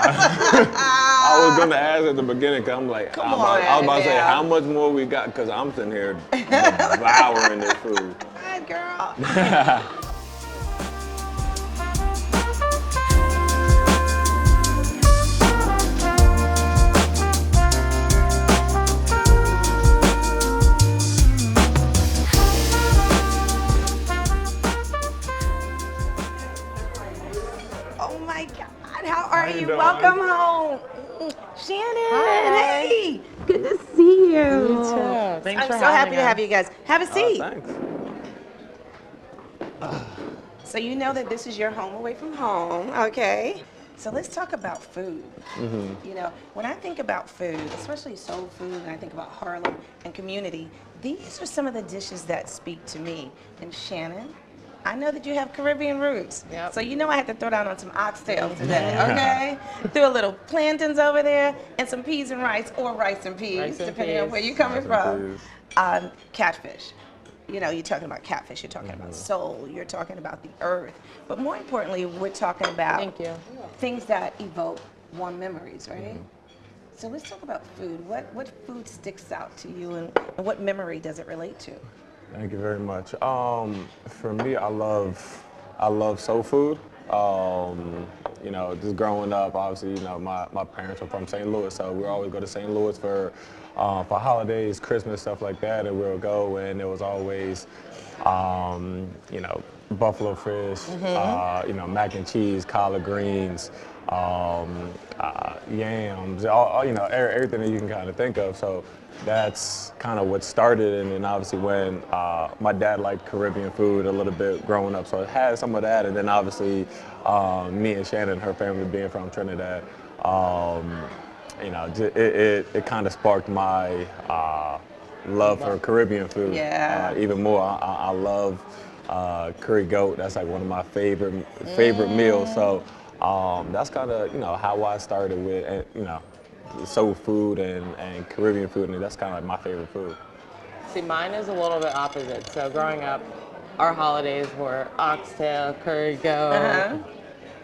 I was gonna ask at the beginning, cause I'm like, Come I was about to say now. how much more we got, cause I'm sitting here devouring this food. Good girl. Oh my God, how are you you? doing? Welcome home. Shannon, Hi. hey, good to see you. You too. Thanks I'm for so happy having to have us. you guys. Have a seat. Thanks. So you know that this is your home away from home, okay? So let's talk about food. You know, when I think about food, especially soul food, and I think about Harlem and community, these are some of the dishes that speak to me. And Shannon, I know that you have Caribbean roots. Yep. So you know I had to throw down on some oxtail today, okay? Threw a little plantains over there and some peas and rice, or rice and peas, Rice and depending on peas. where you're coming Rice and from. Catfish. You know, you're talking about catfish, you're talking about soul, you're talking about the earth. But more importantly, we're talking about Thank you. things that evoke warm memories, right? So let's talk about food. What food sticks out to you, and what memory does it relate to? Thank you very much. For me, I love soul food. You know, just growing up, obviously, you know, my parents are from St. Louis, so we always go to St. Louis for holidays, Christmas, stuff like that, and we'll go, and it was always, you know, buffalo fish, you know, mac and cheese, collard greens, yams, all, you know, everything that you can kind of think of. So that's kind of what started, and then obviously when my dad liked Caribbean food a little bit growing up, so it had some of that, and then obviously me and Shannon, her family being from Trinidad, you know, it kind of sparked my love for Caribbean food. Yeah. Even more, I love curry goat. That's like one of my favorite meals. So that's kind of, you know, how I started with, you know, soul food and Caribbean food, and that's kind of like my favorite food. See, mine is a little bit opposite. So growing up, our holidays were oxtail, curry goat,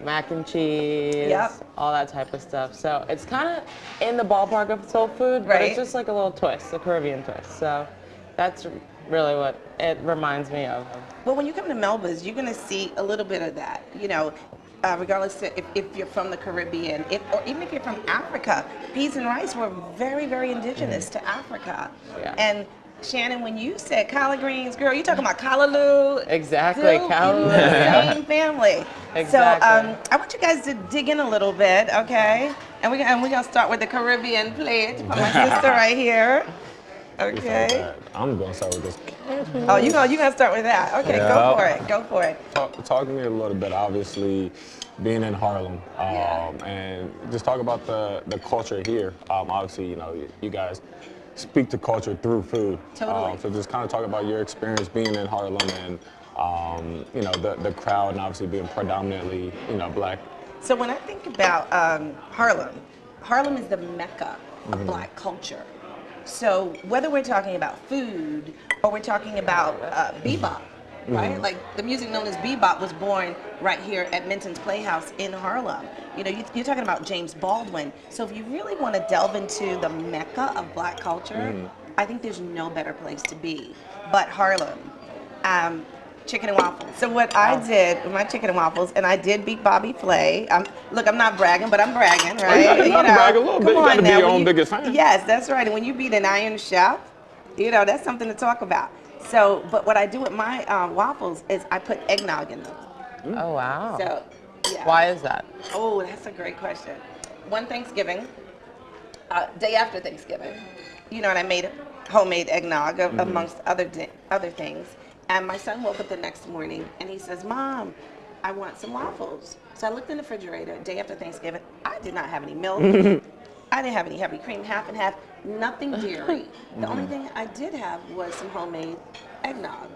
mac and cheese, Yep. all that type of stuff. So it's kind of in the ballpark of soul food, but Right. it's just like a little twist, a Caribbean twist. So that's really what it reminds me of. Well, when you come to Melba's, you're going to see a little bit of that, you know, regardless of if you're from the Caribbean, or even if you're from Africa. Peas and rice were very, very indigenous to Africa. Yeah. And Shannon, when you said collard greens, girl, you're talking about callaloo. Exactly, Still callaloo, in the yeah. same family. Exactly. So I want you guys to dig in a little bit, okay? And we're gonna start with the Caribbean plate for my sister right here. Okay. I'm gonna start with this. Oh, you're gonna start with that. Okay, Yeah. go for it. Go for it. Talk to me a little bit, obviously, being in Harlem, Yeah. and just talk about the culture here. Obviously, you know, you guys speak to culture through food. Totally. So just kind of talk about your experience being in Harlem and, you know, the crowd, and obviously being predominantly, you know, black. So when I think about Harlem, Harlem is the mecca of black culture. So whether we're talking about food or we're talking about bebop, right? Like the music known as bebop was born right here at Minton's Playhouse in Harlem. You know, you're talking about James Baldwin. So if you really want to delve into the mecca of black culture, I think there's no better place to be but Harlem. Chicken and waffles. So what I did with my chicken and waffles, and I did beat Bobby Flay. Look, I'm not bragging, but I'm bragging, right? You gotta brag a little bit. You gotta be your own biggest fan. Yes, that's right. And when you beat an Iron Chef, you know, that's something to talk about. So, but what I do with my waffles is I put eggnog in them. Oh, wow. So, yeah. Why is that? Oh, that's a great question. One Thanksgiving, day after Thanksgiving, you know, and I made homemade eggnog amongst other things. And my son woke up the next morning and he says, "Mom, I want some waffles." So I looked in the refrigerator, day after Thanksgiving. I did not have any milk. I didn't have any heavy cream, half and half, nothing dairy. The only thing I did have was some homemade eggnog.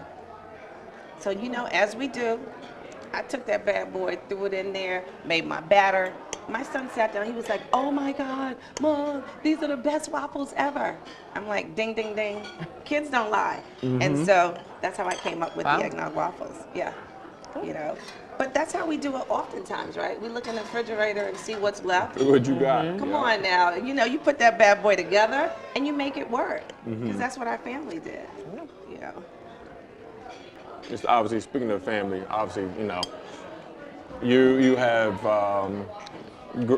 So, you know, as we do, I took that bad boy, threw it in there, made my batter. My son sat down, he was like, "Oh my God, Mom, these are the best waffles ever." I'm like, ding, ding, ding. Kids don't lie. And so that's how I came up with the eggnog waffles. Yeah. you know. But that's how we do it oftentimes, right? We look in the refrigerator and see what's left. What you got? Come on now, you know, you put that bad boy together and you make it work. Because that's what our family did, you know. Just obviously, speaking of family, obviously, you know, you have,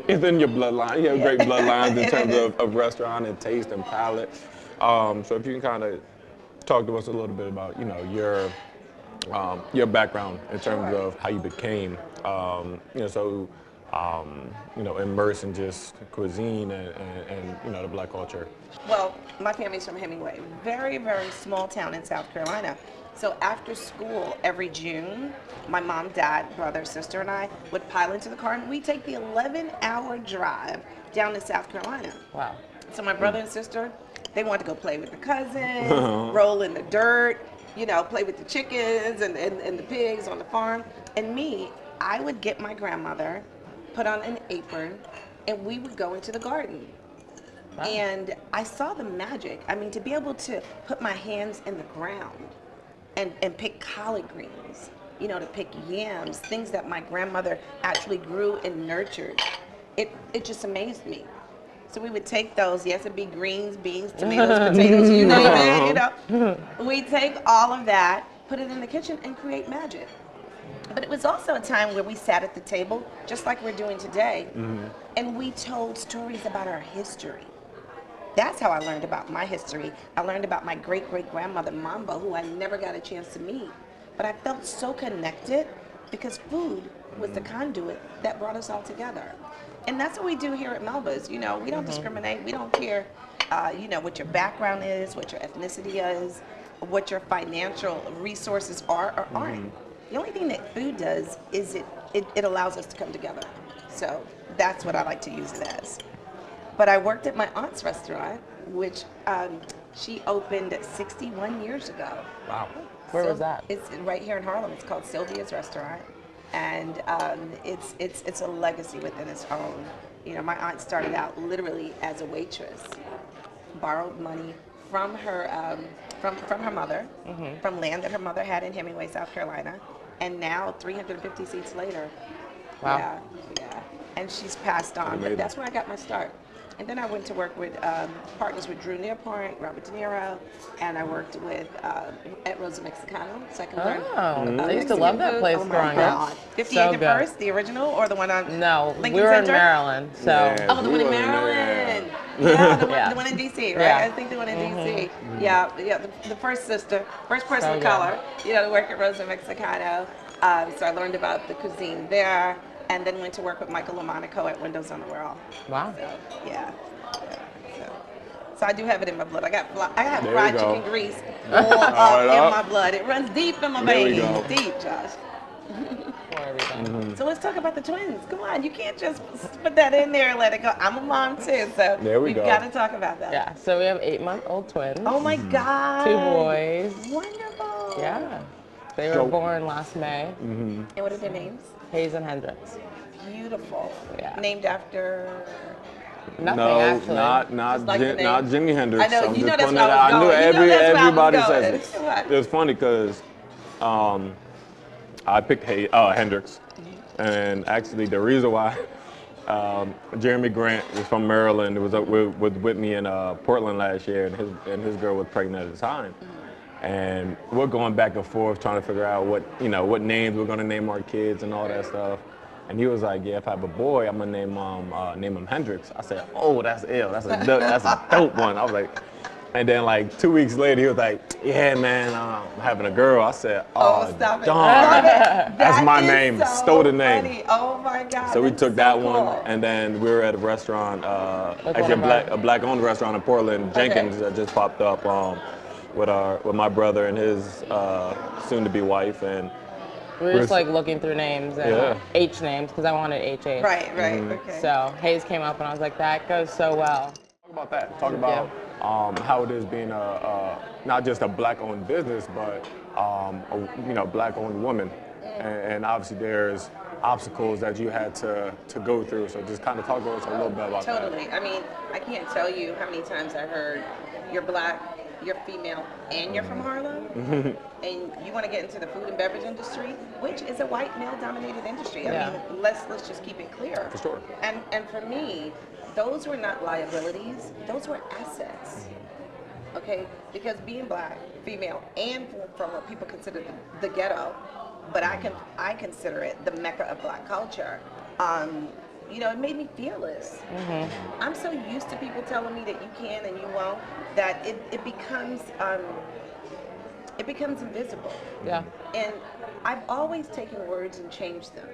it's in your bloodline. You have great bloodlines in terms of restaurant and taste and palate. So if you can kind of talk to us a little bit about, you know, your background in terms of how you became, you know, so, you know, immersed in just cuisine and you know, the Black culture. Well, my family's from Hemingway, very, very small town in South Carolina. So after school, every June, my mom, dad, brother, sister, and I would pile into the car, and we'd take the 11-hour drive down to South Carolina. Wow. So my brother and sister, they wanted to go play with the cousins, roll in the dirt, you know, play with the chickens and the pigs on the farm. And me, I would get my grandmother, put on an apron, and we would go into the garden. Wow. And I saw the magic. I mean, to be able to put my hands in the ground and pick collard greens, you know, to pick yams, things that my grandmother actually grew and nurtured, it just amazed me. So we would take those, yes, it'd be greens, beans, tomatoes, potatoes, you name it, you know. We'd take all of that, put it in the kitchen, and create magic. But it was also a time where we sat at the table, just like we're doing today, and we told stories about our history. That's how I learned about my history. I learned about my great-great-grandmother, Mamba, who I never got a chance to meet. But I felt so connected because food was the conduit that brought us all together. And that's what we do here at Melba's. You know, we don't discriminate. We don't care, you know, what your background is, what your ethnicity is, what your financial resources are or aren't. The only thing that food does is it allows us to come together. So that's what I like to use it as. But I worked at my aunt's restaurant, which she opened 61 years ago. Wow. Where was that? It's right here in Harlem. It's called Sylvia's Restaurant. And it's a legacy within its own. You know, my aunt started out literally as a waitress, borrowed money from her from her mother, from land that her mother had in Hemingway, South Carolina, and now 350 seats later. Wow. Yeah. And she's passed on. But that's where I got my start. And then I went to work with partners with Drew Nearpoint, Robert De Niro, and I worked with at Rosa Mexicano, so I can learn. I used to love that place growing up. 58 and First, the original, or the one on Lincoln we were Center? in Maryland, so. Yeah. Oh, the one in Maryland. Yeah, the one in D.C., right? Yeah. I think the one in D.C. Yeah, the first sister, first person of color, you know, to work at Rosa Mexicano. So I learned about the cuisine there. And then went to work with Michael LaMonaco at Windows on the World. Wow. So, yeah. So I do have it in my blood. I have fried chicken grease all up in my blood. It runs deep in my veins. Deep, Josh. So let's talk about the twins. Come on, you can't just put that in there and let it go. I'm a mom too, so we've got to talk about that. Yeah, so we have 8-month-old twins. Oh my God. 2 boys. Wonderful. Yeah. They were born last May. And what are their names? Hayes and Hendrix. Beautiful. Yeah. Named after? Nothing, No, actually. not like not Jimi Hendrix. I know, I'm you just know that's putting where it I out. was I knew going. everybody says it. What? It was funny because I picked Hendrix, and actually the reason why Jeremy Grant is from Maryland. Was with me in Portland last year, and his girl was pregnant at the time. And we're going back and forth trying to figure out what names we're gonna name our kids and all that stuff. And he was like, "Yeah, if I have a boy, I'm gonna name him Hendrix." I said, "Oh, that's ill. That's a dope one." I was like, and then like 2 weeks later, he was like, "Yeah, man, I'm having a girl." I said, "Oh, stop it. darn, that's my is name. So Stole the name." funny. Oh my God. So we that's took so that cool. one, and then we were at a restaurant, actually a black-owned restaurant in Portland, Jenkins, that just popped up with my brother and his soon-to-be wife, and we were just like looking through names and H names because I wanted HH. Right, okay. So Hayes came up, and I was like, that goes so well. Talk about that. Talk about how it is being not just a black-owned business, but a black-owned woman, and obviously there's obstacles that you had to go through. So just kind of talk to us a little bit about that. Totally. I mean, I can't tell you how many times I heard, "You're black, you're female and you're from Harlem, and you want to get into the food and beverage industry, which is a white male-dominated industry. I mean, let's just keep it clear. For sure. And for me, those were not liabilities; those were assets. Okay, because being black, female, and from what people consider the ghetto, but I consider it the mecca of black culture. You know, it made me fearless. I'm so used to people telling me that you can and you won't that it becomes invisible. Yeah. And I've always taken words and changed them.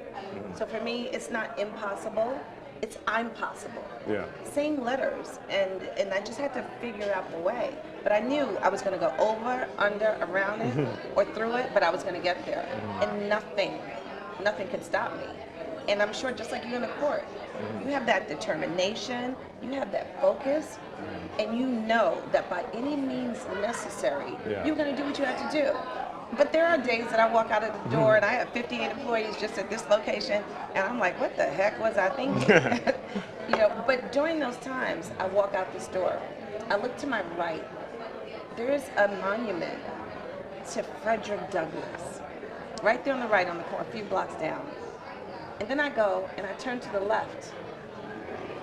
So for me, it's not impossible. It's I'm possible. Yeah. Same letters, and I just had to figure out the way. But I knew I was going to go over, under, around it, or through it, but I was going to get there. And nothing could stop me. And I'm sure just like you in the court, you have that determination, you have that focus, and you know that by any means necessary, you're going to do what you have to do. But there are days that I walk out of the door and I have 58 employees just at this location, and I'm like, what the heck was I thinking? You know, but during those times, I walk out this door, I look to my right, there's a monument to Frederick Douglass, right there on the right on the corner, a few blocks down. And then I go and I turn to the left,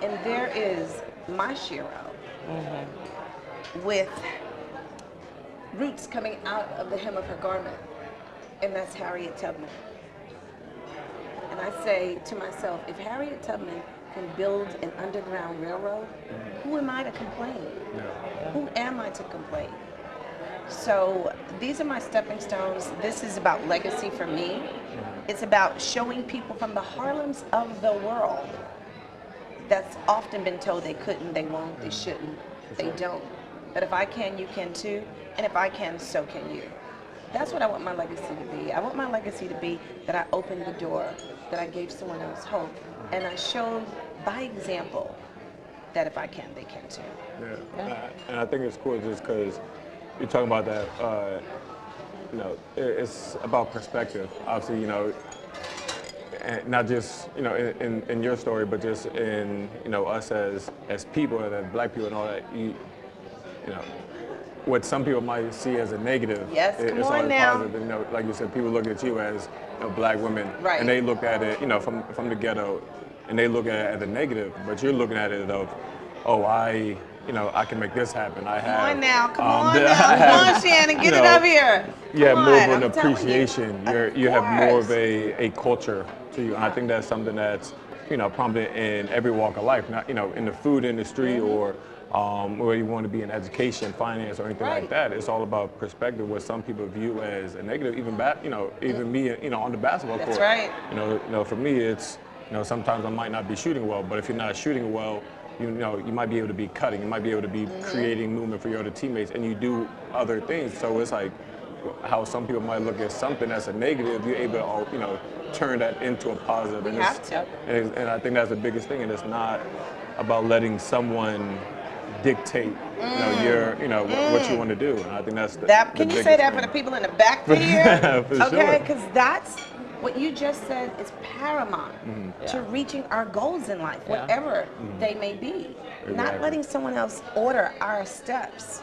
and there is my Shiro with roots coming out of the hem of her garment, and that's Harriet Tubman. And I say to myself, if Harriet Tubman can build an underground railroad, who am I to complain? Who am I to complain? So these are my stepping stones. This is about legacy for me. It's about showing people from the Harlems of the world that's often been told they couldn't, they won't, they shouldn't, they don't. But if I can, you can too. And if I can, so can you. That's what I want my legacy to be. I want my legacy to be that I opened the door, that I gave someone else hope, and I showed by example that if I can, they can too. And I think it's cool just because you're talking about that, you know, it's about perspective. Obviously, you know, and not just, you know, in your story, but just in, you know, us as people, as black people and all that, you know, what some people might see as a negative, it's always positive. And, you know, like you said, people look at you as, you know, black women, and they look at it, you know, from the ghetto, and they look at it as a negative, but you're looking at it of, oh, you know, I can make this happen. Come on now, come on, Shannon, get it up here. More of an appreciation. You have more of a culture to you, and I think that's something that's, you know, prominent in every walk of life. Not, you know, in the food industry or where you want to be in education, finance, or anything like that. It's all about perspective. What some people view as a negative, even me, you know, on the basketball court. That's right. You know, for me, it's, you know, sometimes I might not be shooting well, but if you're not shooting well, you know, you might be able to be cutting, you might be able to be creating movement for your other teammates, and you do other things. So it's like how some people might look at something that's a negative, you're able to, you know, turn that into a positive. We have to. And I think that's the biggest thing, and it's not about letting someone dictate, you know, what you want to do. And I think that's the Can you say that for the people in the back here? For okay, because that's what you just said is paramount to reaching our goals in life, whatever they may be. Not letting someone else order our steps,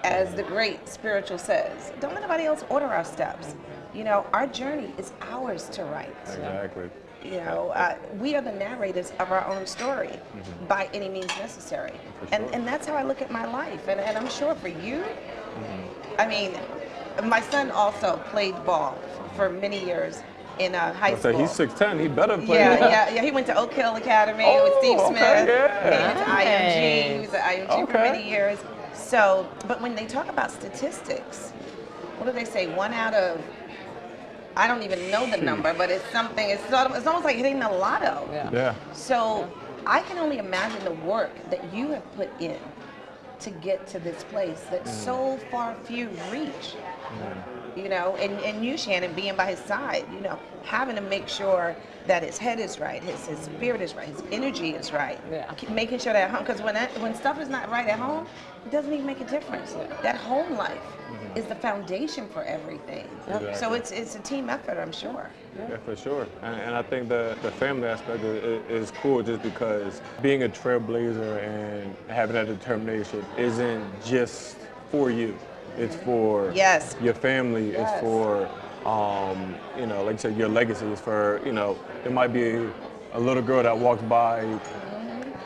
as the great spiritual says. Don't let anybody else order our steps. You know, our journey is ours to write. Exactly. You know, we are the narrators of our own story by any means necessary. And that's how I look at my life. And I'm sure for you, I mean, my son also played ball for many years in high school. So he's 6'10", he better play. Yeah, he went to Oak Hill Academy with Steve Smith. He went to IMG, he was at IMG for many years. So, but when they talk about statistics, what do they say? 1 out of, I don't even know the number, but it's something, it's almost like hitting the lotto. Yeah. So I can only imagine the work that you have put in to get to this place that so far few reach. You know, and you, Shannon, being by his side, you know, having to make sure that his head is right, his spirit is right, his energy is right. Making sure that at home, because when stuff is not right at home, it doesn't even make a difference. That home life is the foundation for everything. Exactly. So it's a team effort, I'm sure. Yeah, for sure. And I think the family aspect is cool just because being a trailblazer and having that determination isn't just for you. It's for Yes. your family. Yes. It's for, you know, like I said, your legacy is for, you know, there might be a little girl that walks by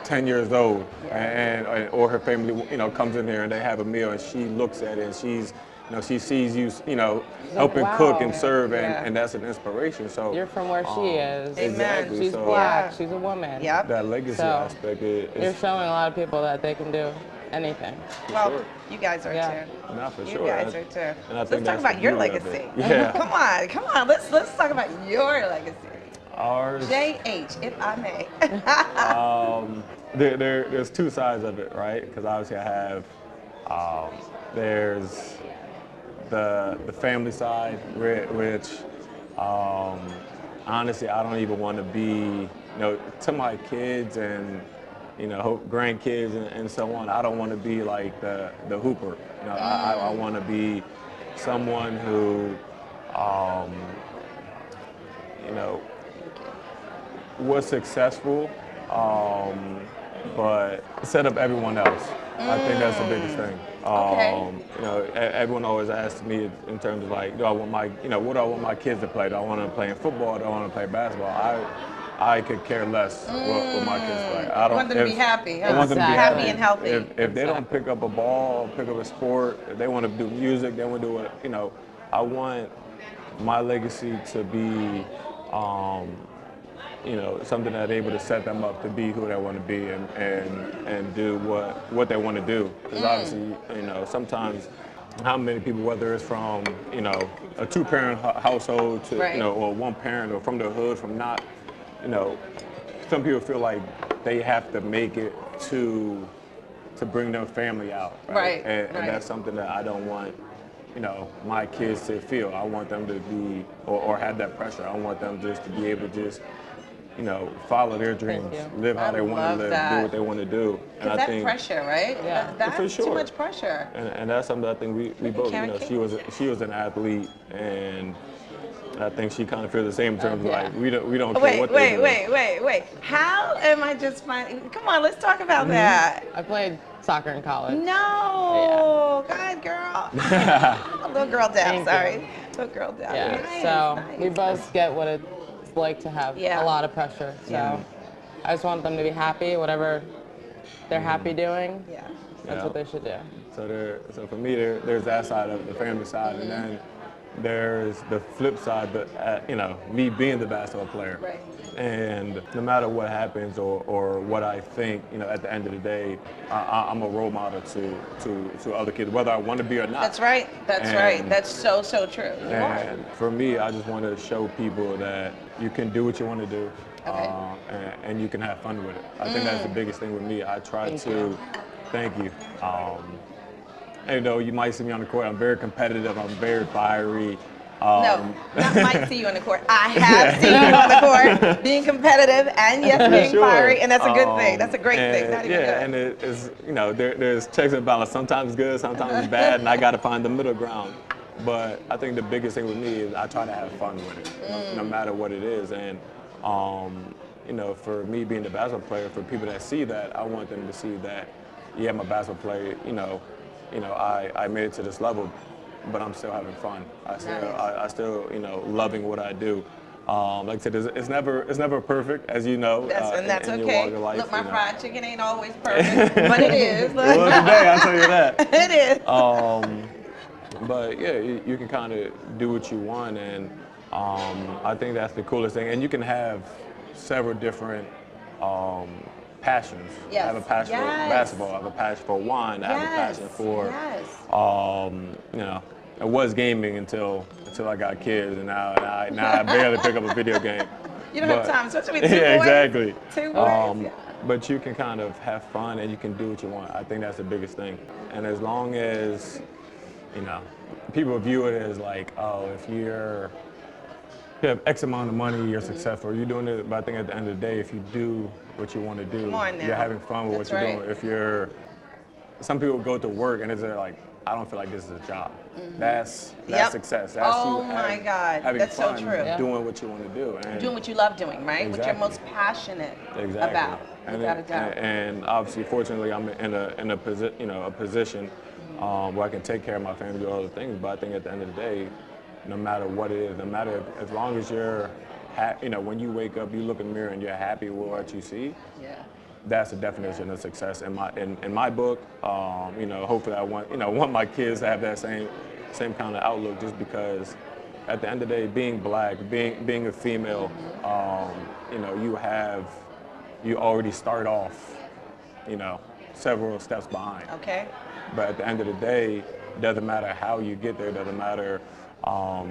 10 years old and or her family, you know, comes in here and they have a meal and she looks at it and she's, you know, she sees you, you know, helping wow. cook and serve Yeah. and that's an inspiration. So You're from where she is. Amen. Exactly. She's so black. Yeah. She's a woman. Yep. that legacy So, aspect You're is showing a lot of people that they can do anything. Well, sure. you guys are Yeah. too. not for You sure. guys are too. And I Let's think talk that's about the your beauty of legacy. it. Yeah. Come on. Let's talk about your legacy. Ours. JH, if I may. There's two sides of it, right? Because obviously I have, there's the family side, which honestly I don't even want to be, you know, to my kids and, you know, grandkids and so on. I don't want to be like the hooper. You know, I want to be someone who, you know, was successful, but set up everyone else. I think that's the biggest thing. Okay. You know, everyone always asks me in terms of like, do I want my, you know, what do I want my kids to play? Do I want them to play in football? Do I want to play basketball? I could care less what my kids play. I want them to be happy. I want them to be Exactly. Happy and healthy. If they don't pick up a ball, pick up a sport, if they want to do music, they want to do it. You know, I want my legacy to be, you know, something that's able to set them up to be who they want to be and do what they want to do. Because obviously, you know, sometimes how many people, whether it's from, you know, a two-parent household to, Right. you know, or one parent or from the hood, from not, you know, some people feel like they have to make it to bring their family out. Right, And right. that's something that I don't want, you know, my kids to feel. I want them to be, or have that pressure. I want them just to be able to just, you know, follow their dreams, you. live how I they want love to live, that. do what they want to do. And Because that pressure, right? Yeah. That's For sure. too much pressure. and that's something I think we both, you Karen know, King. she was an athlete, and I think she kind of feels the same in terms of Yeah. like we don't care what they do. Wait. How am I just finding? Come on, let's talk about Mm-hmm. that. I played soccer in college. No, go ahead, girl. A little girl down. Thank Sorry, you. little girl down. Yeah. Nice, So nice. we both get what it's like to have Yeah. a lot of pressure. So Yeah. I just want them to be happy, whatever they're happy doing. Yeah. That's Yeah. what they should do. So for me, there's that side of the family side, and then there's the flip side, but you know, me being the basketball player. Right. And no matter what happens or what I think, you know, at the end of the day, I'm a role model to other kids, whether I want to be or not. That's right. That's And- right. That's so true. You are. And for me, I just want to show people that you can do what you want to do, Okay. and you can have fun with it. I think that's the biggest thing with me. I try to, thank you. And, you know, you might see me on the court. I'm very competitive. I'm very fiery. No, not might see you on the court. I have seen you on the court being competitive and yes, being Sure. fiery, and that's a good thing. That's a great thing. And, Not even yeah, good. and it's, you know, there's checks and balance. Sometimes it's good, sometimes it's bad, and I got to find the middle ground. But I think the biggest thing with me is I try to have fun with it, no matter what it is. And you know, for me being the basketball player, for people that see that, I want them to see that, yeah, I'm a basketball player. You know, I made it to this level, but I'm still having fun. I still, you know, loving what I do. Like I said, it's never perfect, as you know. And that's in your okay. walk of life, Look, my you know. fried chicken ain't always perfect, but it is. It was today, I'll tell you that. It is. But yeah, you can kind of do what you want, and I think that's the coolest thing. And you can have several different passions. Yes. I have a passion for Yes. basketball. I have a passion for wine. I have a passion for, you know, it was gaming until I got kids, and now I barely pick up a video game. You don't have But- time, especially with two yeah, boys. exactly. Two boys. Yeah. But you can kind of have fun and you can do what you want. I think that's the biggest thing. And as long as, you know, people view it as like, oh, if you have X amount of money, you're successful, you're doing it. But I think at the end of the day, if you do what you want to do, Come on now. you're having fun with That's what you're right. doing. If you're, some people go to work and it's like, I don't feel like this is a job. That's Yep. success. That's Oh you my God. having That's so fun, true. Yeah. doing what you want to do. And Doing what you love doing, right? What you're Exactly. most passionate Exactly. about. And, Without a doubt. and obviously, fortunately, I'm in a position where I can take care of my family, do other things. But I think at the end of the day, no matter what it is, no matter as long as you're, when you wake up, you look in the mirror and you're happy with what you see. Yeah. That's the definition of success in my book. Hopefully I want my kids to have that same kind of outlook, just because at the end of the day, being black, being a female, you already start off, several steps behind. Okay. But at the end of the day, it doesn't matter how you get there, it doesn't matter how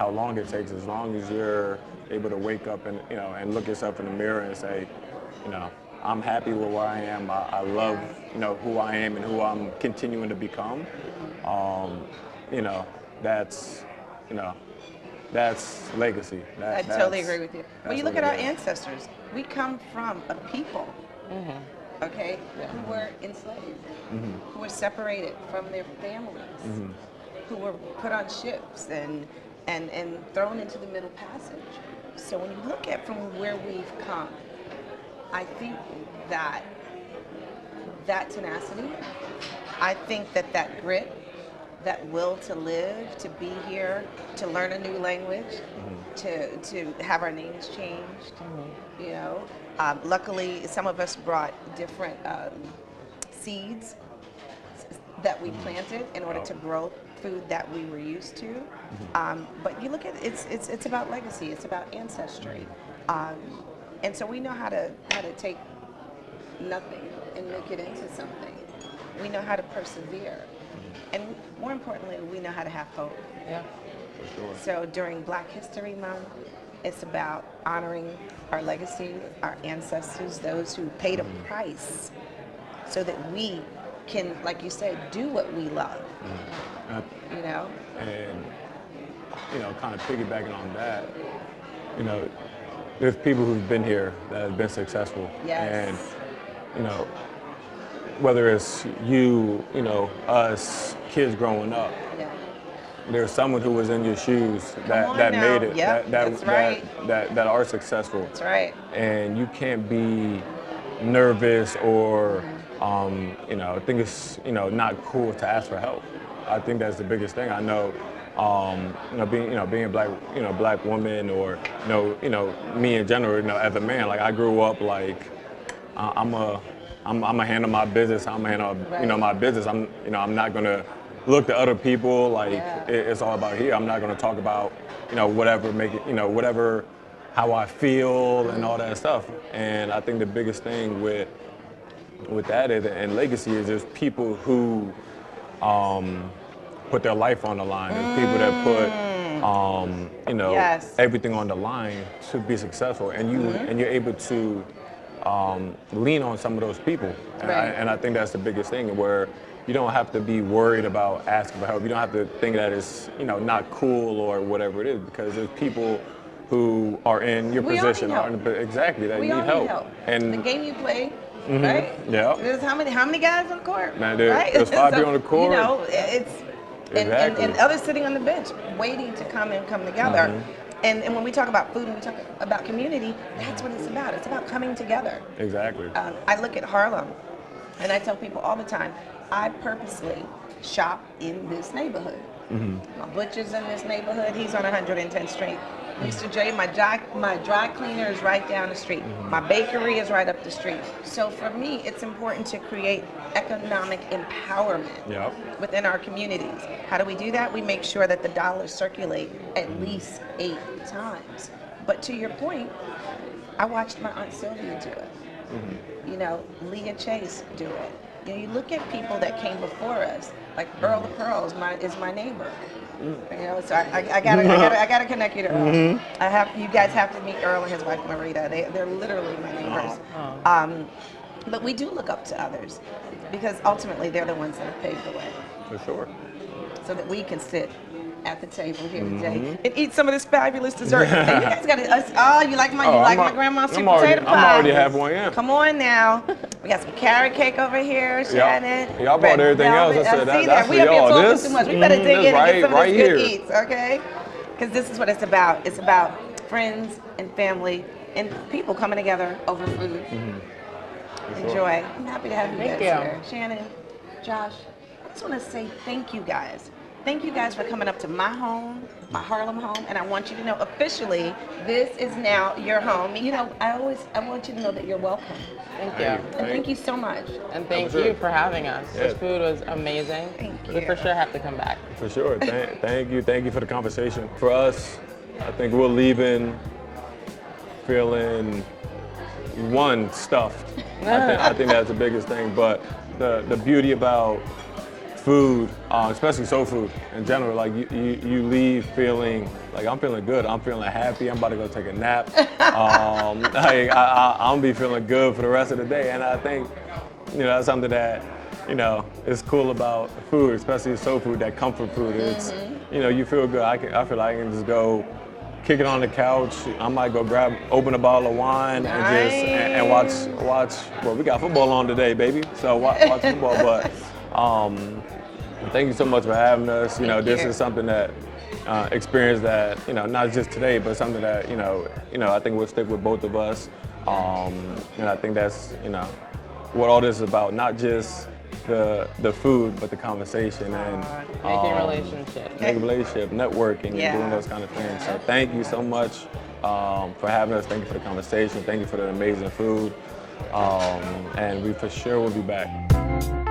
long it takes, as long as you're able to wake up and look yourself in the mirror and say, I'm happy with where I am. I love, who I am and who I'm continuing to become. That's legacy. I totally agree with you. When you look at our ancestors, we come from a people, okay, who were enslaved, who were separated from their families, who were put on ships and thrown into the Middle Passage. So when you look at from where we've come, I think that tenacity, I think that grit, that will to live, to be here, to learn a new language, to have our names changed, luckily, some of us brought different seeds that we planted in order to grow food that we were used to. But you look at it's about legacy. It's about ancestry, and so we know how to take nothing and make it into something. We know how to persevere, and more importantly, we know how to have hope. Yeah. For sure. So during Black History Month, it's about honoring our legacy, our ancestors, those who paid a price so that we can, like you said, do what we love. And kind of piggybacking on that, there's people who've been here that have been successful. Yes. And whether it's you, us, kids growing up, there's someone who was in your shoes that made it, that are successful. That's right. And you can't be nervous or I think it's not cool to ask for help. I think that's the biggest thing. I know, being a black woman, or me in general, as a man, like I grew up like I'm a handle my business. I'm a handle my business. I'm not gonna look to other people like it's all about here. I'm not gonna talk about whatever how I feel and all that stuff. And I think the biggest thing with that is, and legacy, is there's people who put their life on the line. There's people that put everything on the line to be successful, and you're able to lean on some of those people. And I think that's the biggest thing, where you don't have to be worried about asking for help. You don't have to think that it's not cool or whatever it is, because there's people who are in your position, that we need all help. And the game you play, right? Yeah. There's how many guys on the court? Man, there's 5 people on the court. It's and others sitting on the bench waiting to come together. And when we talk about food and we talk about community, that's what it's about. It's about coming together. Exactly. I look at Harlem, and I tell people all the time, I purposely shop in this neighborhood. My butcher's in this neighborhood. He's on 110th Street. Mr. J, my dry cleaner is right down the street. My bakery is right up the street. So for me, it's important to create economic empowerment within our communities. How do we do that? We make sure that the dollars circulate at least 8 times. But to your point, I watched my Aunt Sylvia do it. Leah Chase do it. You look at people that came before us, like Earl the Pearl is my neighbor. So I gotta connect you to Earl. You guys have to meet Earl and his wife Marita. They're literally my neighbors. But we do look up to others, because ultimately they're the ones that have paved the way. For sure. So that we can sit at the table here today and eat some of this fabulous dessert. And you guys got you like my grandma's sweet potato pie. I'm already halfway in. Come on now. We got some carrot cake over here, Shannon. Y'all brought everything else. I said that's for y'all. We y'all. up here talking too much. We better dig in and get some of this good here. eats, okay? Because this is what it's about. It's about friends and family and people coming together over food. Enjoy. I'm happy to have you guys here. Shannon, Josh, I just want to say thank you guys. Thank you guys for coming up to my home, my Harlem home, and I want you to know officially this is now your home. You know, I want you to know that you're welcome. Thank you. And thank you so much. And thank you for having us. Yeah. This food was amazing. Thank We you. for sure have to come back. For sure. Thank you for the conversation. For us, I think we're leaving feeling stuffed. I think that's the biggest thing. But the beauty about food, especially soul food in general, like you leave feeling like I'm feeling good. I'm feeling happy. I'm about to go take a nap. I'm gonna be feeling good for the rest of the day. And I think that's something that is cool about food, especially soul food, that comfort food. It's you feel good. I feel like I can just go kick it on the couch. I might go open a bottle of wine and watch. Well, we got football on today, baby. So watch football. But thank you so much for having us. This is something that experience that not just today, but something that I think will stick with both of us. And I think that's what all this is about. Not just the food, but the conversation and Making relationship, networking, and doing those kind of things. So thank you so much for having us. Thank you for the conversation. Thank you for the amazing food. And we for sure will be back.